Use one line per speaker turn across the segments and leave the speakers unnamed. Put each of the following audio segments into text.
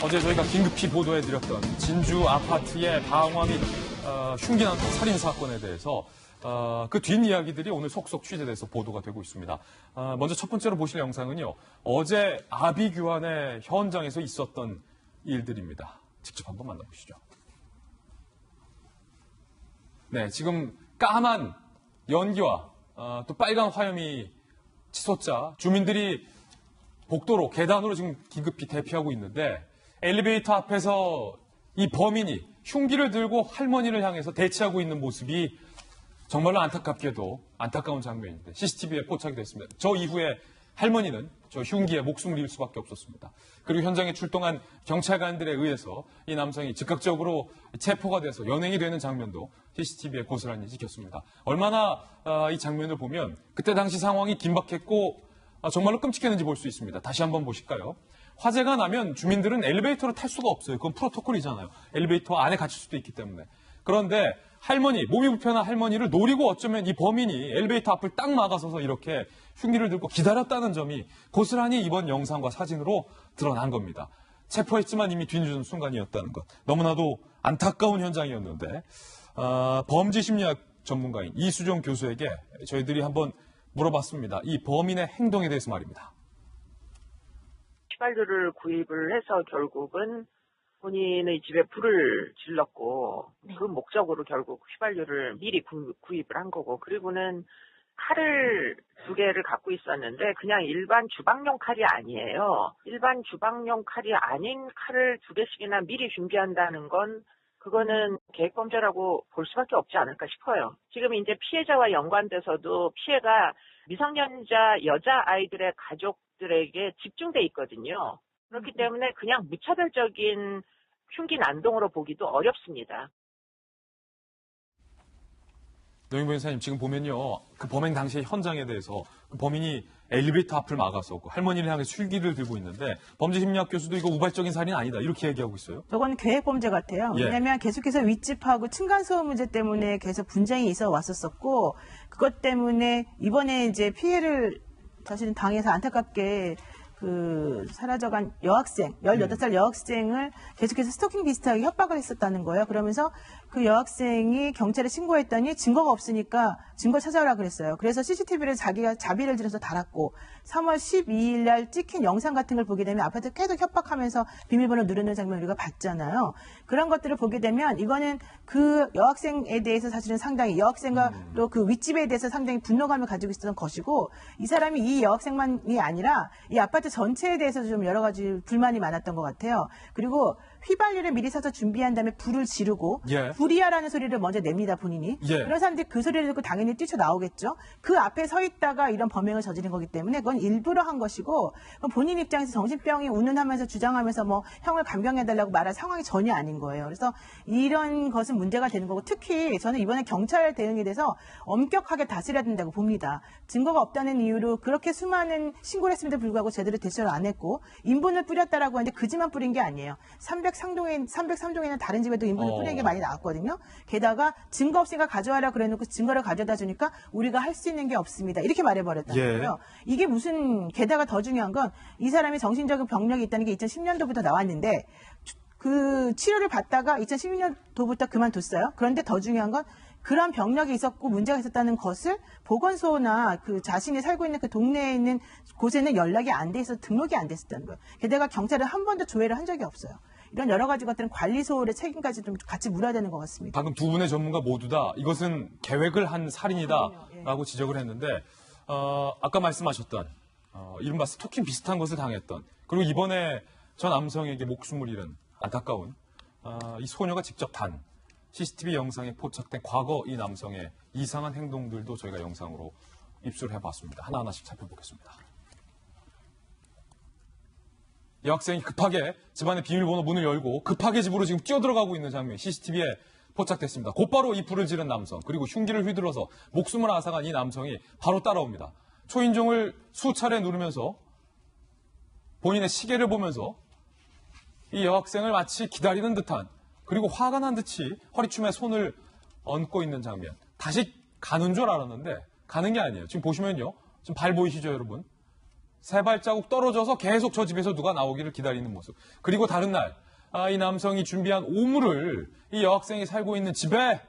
어제 저희가 긴급히 보도해드렸던 진주 아파트의 방화 및 흉기 난동 살인 사건에 대해서 그 뒷이야기들이 오늘 속속 취재돼서 보도가 되고 있습니다. 먼저 첫 번째로 보실 영상은요. 어제 아비규환의 현장에서 있었던 일들입니다. 직접 한번 만나보시죠. 네, 지금 까만 연기와 또 빨간 화염이 치솟자 주민들이 복도로 계단으로 지금 긴급히 대피하고 있는데 엘리베이터 앞에서 이 범인이 흉기를 들고 할머니를 향해서 대치하고 있는 모습이 정말로 안타깝게도 안타까운 장면인데 CCTV에 포착이 됐습니다. 저 이후에 할머니는 저 흉기에 목숨을 잃을 수밖에 없었습니다. 그리고 현장에 출동한 경찰관들에 의해서 이 남성이 즉각적으로 체포가 돼서 연행이 되는 장면도 CCTV에 고스란히 찍혔습니다. 얼마나 이 장면을 보면 그때 당시 상황이 긴박했고 정말로 끔찍했는지 볼 수 있습니다. 다시 한번 보실까요? 화재가 나면 주민들은 엘리베이터를 탈 수가 없어요. 그건 프로토콜이잖아요. 엘리베이터 안에 갇힐 수도 있기 때문에. 그런데 할머니, 몸이 불편한 할머니를 노리고 어쩌면 이 범인이 엘리베이터 앞을 딱 막아서서 이렇게 흉기를 들고 기다렸다는 점이 고스란히 이번 영상과 사진으로 드러난 겁니다. 체포했지만 이미 뒤늦은 순간이었다는 것. 너무나도 안타까운 현장이었는데 범죄 심리학 전문가인 이수정 교수에게 저희들이 한번 물어봤습니다. 이 범인의 행동에 대해서 말입니다.
휘발유를 구입을 해서 결국은 본인의 집에 불을 질렀고 그 목적으로 결국 휘발유를 미리 구입을 한 거고, 그리고는 칼을 2개를 갖고 있었는데 그냥 일반 주방용 칼이 아니에요. 일반 주방용 칼이 아닌 칼을 2개씩이나 미리 준비한다는 건 그거는 계획범죄라고 볼 수밖에 없지 않을까 싶어요. 지금 이제 피해자와 연관돼서도 피해가 미성년자 여자아이들의 가족들에게 집중돼 있거든요. 그렇기 때문에 그냥 무차별적인 흉기 난동으로 보기도 어렵습니다.
노영보 변호사님, 지금 보면요. 그 범행 당시의 현장에 대해서 그 범인이 엘리베이터 앞을 막아서 할머니를 향해서 흉기를 들고 있는데 범죄심리학 교수도 이거 우발적인 살인 아니다 이렇게 얘기하고 있어요.
저건 계획범죄 같아요.
예.
왜냐하면 계속해서 윗집하고 층간소음 문제 때문에 계속 분쟁이 있어 왔었었고, 그것 때문에 이번에 이제 피해를 사실은 당해서 안타깝게 사라져간 여학생, 18살 여학생을 계속해서 스토킹 비슷하게 협박을 했었다는 거예요. 그러면서 그 여학생이 경찰에 신고했더니 증거가 없으니까 증거 찾아오라 그랬어요. 그래서 CCTV를 자기가 자비를 들여서 달았고, 3월 12일 날 찍힌 영상 같은 걸 보게 되면 아파트 계속 협박하면서 비밀번호 누르는 장면 우리가 봤잖아요. 그런 것들을 보게 되면 이거는 그 여학생에 대해서 사실은 상당히 여학생과 또 그 윗집에 대해서 상당히 분노감을 가지고 있었던 것이고, 이 사람이 이 여학생만이 아니라 이 아파트 전체에 대해서도 좀 여러 가지 불만이 많았던 것 같아요. 그리고 휘발유를 미리 사서 준비한 다음에 불을 지르고 불이야라는 소리를 먼저 냅니다, 본인이. 그런 사람들이 그 소리를 듣고 당연히 뛰쳐나오겠죠. 그 앞에 서 있다가 이런 범행을 저지른 거기 때문에 그건 일부러 한 것이고, 본인 입장에서 정신병이 운운하면서 주장하면서 뭐 형을 감경해달라고 말할 상황이 전혀 아닌 거예요. 그래서 이런 것은 문제가 되는 거고, 특히 저는 이번에 경찰 대응에 대해서 엄격하게 다스려야 된다고 봅니다. 증거가 없다는 이유로 그렇게 수많은 신고를 했음에도 불구하고 제대로 대처를 안 했고, 인분을 뿌렸다라고 하는데 그 집만 뿌린 게 아니에요. 303동에는 다른 집에도 인분을 뿌리는 게 많이 나왔거든요. 게다가 증거 없으니까 가져와라 그래놓고 증거를 가져다 주니까 우리가 할 수 있는 게 없습니다. 이렇게 말해버렸다는 거예요. 이게 무슨, 게다가 더 중요한 건 이 사람이 정신적인 병력이 있다는 게 2010년도부터 나왔는데 그 치료를 받다가 2012년도부터 그만뒀어요. 그런데 더 중요한 건 그런 병력이 있었고 문제가 있었다는 것을 보건소나 그 자신이 살고 있는 그 동네에 있는 곳에는 연락이 안 돼 있어서 등록이 안 됐었다는 거예요. 게다가 경찰은 한 번도 조회를 한 적이 없어요. 이런 여러 가지 것들은 관리소의 책임까지 좀 같이 물어야 되는 것 같습니다.
방금 두 분의 전문가 모두 다 이것은 계획을 한 살인이다라고 지적을 했는데 아까 말씀하셨던 이른바 스토킹 비슷한 것을 당했던, 그리고 이번에 저 남성에게 목숨을 잃은 안타까운 이 소녀가 직접 단 CCTV 영상에 포착된 과거 이 남성의 이상한 행동들도 저희가 영상으로 입수를 해봤습니다. 하나하나씩 살펴보겠습니다. 여학생이 급하게 집안의 비밀번호 문을 열고 급하게 집으로 지금 뛰어들어가고 있는 장면이 CCTV에 포착됐습니다. 곧바로 이 불을 지른 남성, 그리고 흉기를 휘둘러서 목숨을 앗아간 이 남성이 바로 따라옵니다. 초인종을 수차례 누르면서 본인의 시계를 보면서 이 여학생을 마치 기다리는 듯한, 그리고 화가 난 듯이 허리춤에 손을 얹고 있는 장면. 다시 가는 줄 알았는데 가는 게 아니에요. 지금 보시면요. 지금 발 보이시죠, 여러분? 세 발자국 떨어져서 계속 저 집에서 누가 나오기를 기다리는 모습. 그리고 다른 날, 이 남성이 준비한 오물을 이 여학생이 살고 있는 집에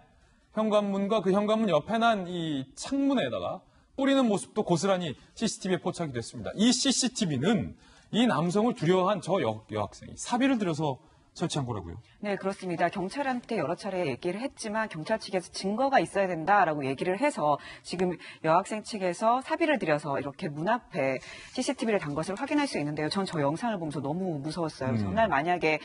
현관문과 그 현관문 옆에 난 이 창문에다가 뿌리는 모습도 고스란히 CCTV에 포착이 됐습니다. 이 CCTV는 이 남성을 두려워한 저 여학생이 사비를 들여서 설치한 거라고요.
네, 그렇습니다. 경찰한테 여러 차례 얘기를 했지만 경찰 측에서 증거가 있어야 된다라고 얘기를 해서 지금 여학생 측에서 사비를 들여서 이렇게 문 앞에 CCTV를 단 것을 확인할 수 있는데요. 전 저 영상을 보면서 너무 무서웠어요. 전날 만약에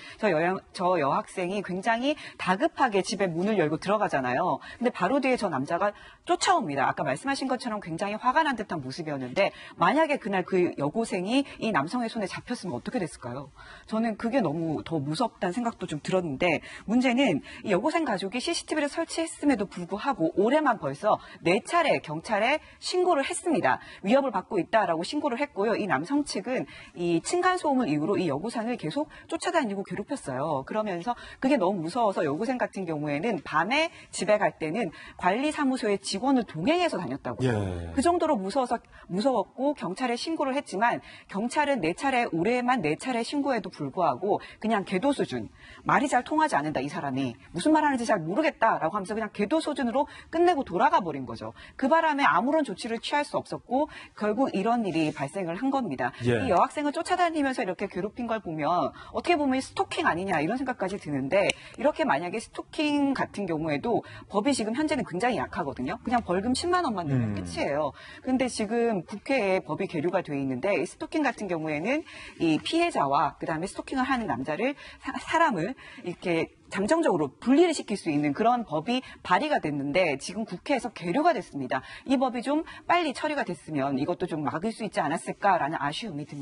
저 여학생이 굉장히 다급하게 집에 문을 열고 들어가잖아요. 근데 바로 뒤에 저 남자가 쫓아옵니다. 아까 말씀하신 것처럼 굉장히 화가 난 듯한 모습이었는데 만약에 그날 그 여고생이 이 남성의 손에 잡혔으면 어떻게 됐을까요? 저는 그게 너무 더 무섭다는 생각도 좀 들었는데 문제는 이 여고생 가족이 CCTV를 설치했음에도 불구하고 올해만 벌써 4차례 경찰에 신고를 했습니다. 위협을 받고 있다라고 신고를 했고요. 이 남성 측은 이 층간소음을 이유로 이 여고생을 계속 쫓아다니고 괴롭혔어요. 그러면서 그게 너무 무서워서 여고생 같은 경우에는 밤에 집에 갈 때는 관리사무소의 직원을 동행해서 다녔다고요.
예.
그 정도로 무서웠고 경찰에 신고를 했지만 경찰은 올해만 4차례 신고에도 불구하고 그냥 계도 수준, 말이 잘 통하지 않는다 이 사람이 무슨 말 하는지 잘 모르겠다라고 하면서 그냥 계도 수준으로 끝내고 돌아가 버린 거죠. 그 바람에 아무런 조치를 취할 수 없었고 결국 이런 일이 발생을 한 겁니다.
예.
이 여학생을 쫓아다니면서 이렇게 괴롭힌 걸 보면 어떻게 보면 스토킹 아니냐 이런 생각까지 드는데 이렇게 만약에 스토킹 같은 경우에도 법이 지금 현재는 굉장히 약하거든요. 그냥 벌금 10만 원만 내면 끝이에요. 근데 지금 국회에 법이 계류가 돼 있는데 이 스토킹 같은 경우에는 이 피해자와 그다음에 스토킹을 하는 남자를 사람을 이렇게 잠정적으로 분리를 시킬 수 있는 그런 법이 발의가 됐는데 지금 국회에서 계류가 됐습니다. 이 법이 좀 빨리 처리가 됐으면 이것도 좀 막을 수 있지 않았을까라는 아쉬움이 듭니다.